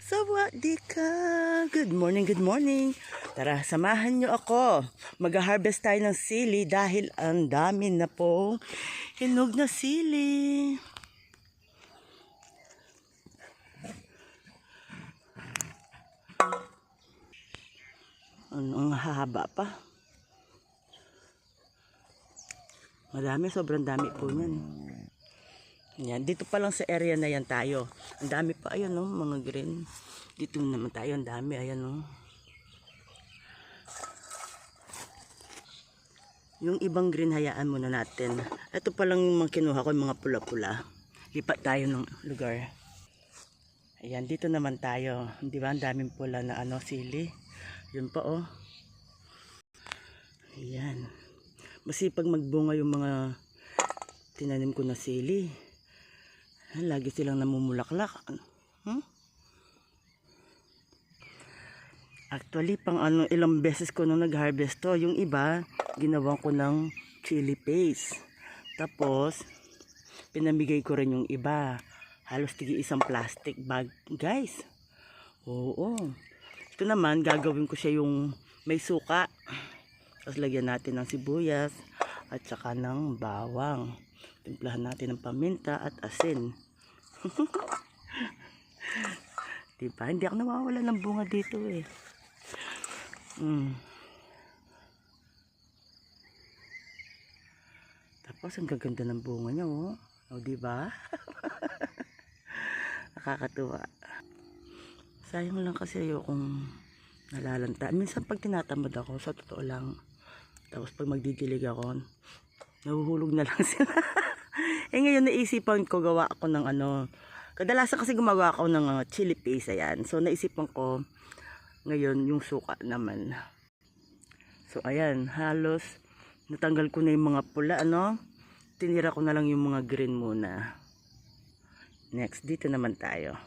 Sawadika! Good morning, good morning! Tara, samahan nyo ako. Mag-harvest tayo ng sili dahil ang dami na pong hinog na sili. Ang hahaba pa. Madami, sobrang dami po niyan. Yan, dito pa lang sa area na yan tayo. Ang dami pa, ayan o, mga green. Dito naman tayo, ang dami, ayan o. Yung ibang green, hayaan muna natin. Ito pa lang yung mga kinuha ko, yung mga pula-pula. Lipat tayo ng lugar. Ayan, dito naman tayo. Di ba, ang daming pula na sili. Yun pa o. Ayan. Masipag magbunga yung mga tinanim ko na sili. Lagi silang namumulaklak. Actually, ilang beses ko nung nag-harvest to. Yung iba, ginawa ko ng chili paste. Tapos, pinamigay ko rin yung iba. Halos tigi isang plastic bag. Guys, oo. Ito naman, gagawin ko siya yung may suka. Tapos lagyan natin ng sibuyas at saka ng bawang. Timplahan natin ng paminta at asin. Diba? Hindi ako nawawala ng bunga dito eh. Tapos ang gaganda ng bunga niya oh. O diba? Nakakatuwa. Sayang lang kasi ayokong nalalanta. Minsan pag tinatamad ako, sa totoo lang. Tapos pag magdidilig ako, nahuhulog na lang sila. Ngayon naisipan ko gawa ako ng kadalasan kasi gumagawa ako ng chili paste, ayan. So naisipan ko ngayon yung suka naman. So ayan, halos natanggal ko na yung mga pula, tinira ko na lang yung mga green muna. Next, dito naman tayo.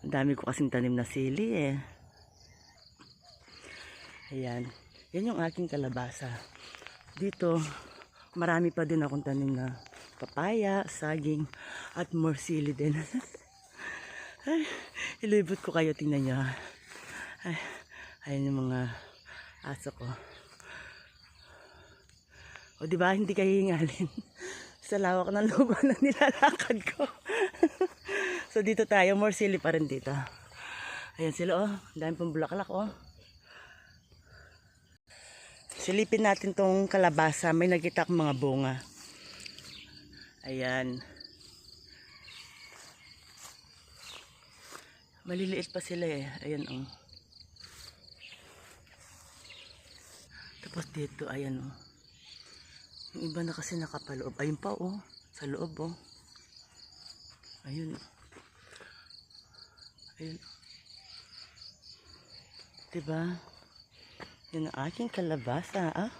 Ang dami ko kasing tanim na sili eh. Ayan, yan yung aking kalabasa. Dito, marami pa din akong tanim na papaya, saging, at more sili din. Ay, ilibot ko kayo, tingnan nyo. Ay, ayan yung mga aso ko. O diba, hindi kayo hingalin. Sa lawak ng lupa na nilalakad ko. So dito tayo, more sili pa rin dito. Ayan sila oh, dami pang bulaklak oh. Silipin natin tong kalabasa, may nakita akong mga bunga. Ayan. Maliliit pa sila eh. Ayan oh. Tapos dito, ayan oh. Yung iba na kasi nakapaloob. Ayun pa oh, sa loob oh. Ayun. Ayun. Diba? Yan ang aking kalabasa ah.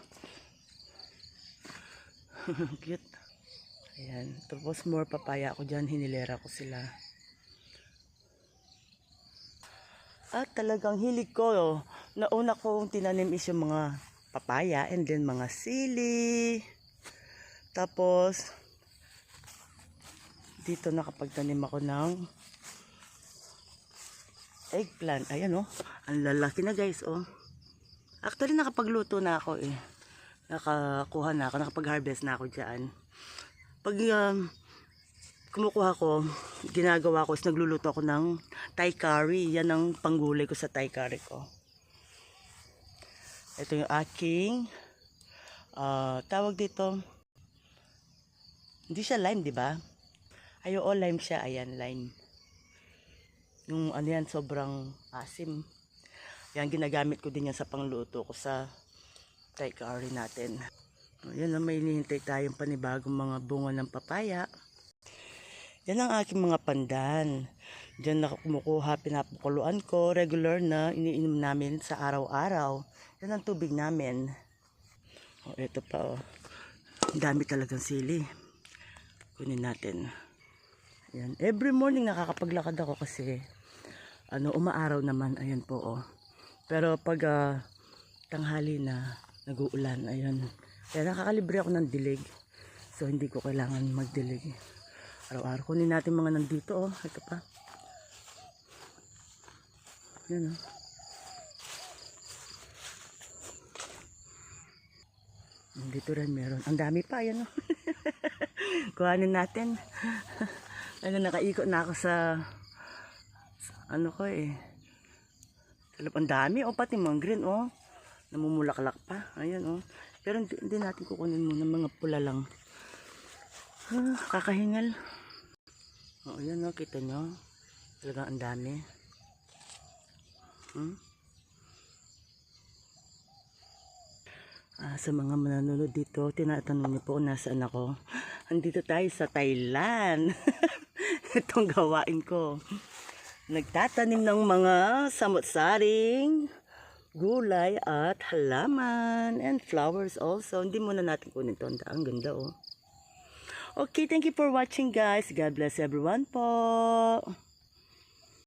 Cute. Ayan. Tapos more papaya ako dyan. Hinilera ko sila. At talagang hilig ko. Nauna kong tinanim is yung mga papaya and then mga sili. Tapos dito nakapagtanim ako ng eggplant. Ayan oh. Ang lalaki na guys oh. Actually nakapagluto na ako eh. Nakakuha na ako. Nakapag-harvest na ako dyan. Pag kumukuha ko, ginagawa ko is nagluluto ako ng Thai curry. Yan ang panggulay ko sa Thai curry ko. Ito yung aking tawag dito. Hindi siya lime, di ba? Ay, oo, lime siya. Ayan, lime. Yung yan, sobrang asim. Yan, ginagamit ko din yan sa pangluto ko sa Thai curry natin. Ayan, may hinihintay tayong panibagong mga bunga ng papaya. Yan ang aking mga pandan. Diyan na kumukuha, pinapakuluan ko. Regular na iniinom namin sa araw-araw. Yan ang tubig namin. O, ito pa o. Ang dami talagang sili. Kunin natin. Ayan. Every morning nakakapaglakad ako kasi umaaraw naman. Ayan po o. Pero pag tanghali na nag-uulan, ayan. Kaya nakakalibre ako ng dilig. So hindi ko kailangan magdilig. Araw-araw kunin natin mga nandito oh. Ito pa. Yan, oh. Dito rin meron. Ang dami pa, yan, oh. Kuhanin natin. Ano, nakaikot na ako sa ano ko eh. Ang dami, oh, pati mga green, oh. Namumulaklak pa. Ayan, oh. Pero hindi natin kukunin muna, mga pula lang. Kakahingal. Oh, ayan, oh, kita nyo. Talagang ang dami. Sa mga mananonood dito, tinatanong niyo po nasaan ako. Andito tayo sa Thailand. Itong gawain ko. Nagtatanim ng mga samot-saring gulay at halaman and flowers also. Hindi muna natin kunin ito. Ang ganda, oh. Okay, thank you for watching, guys. God bless everyone po.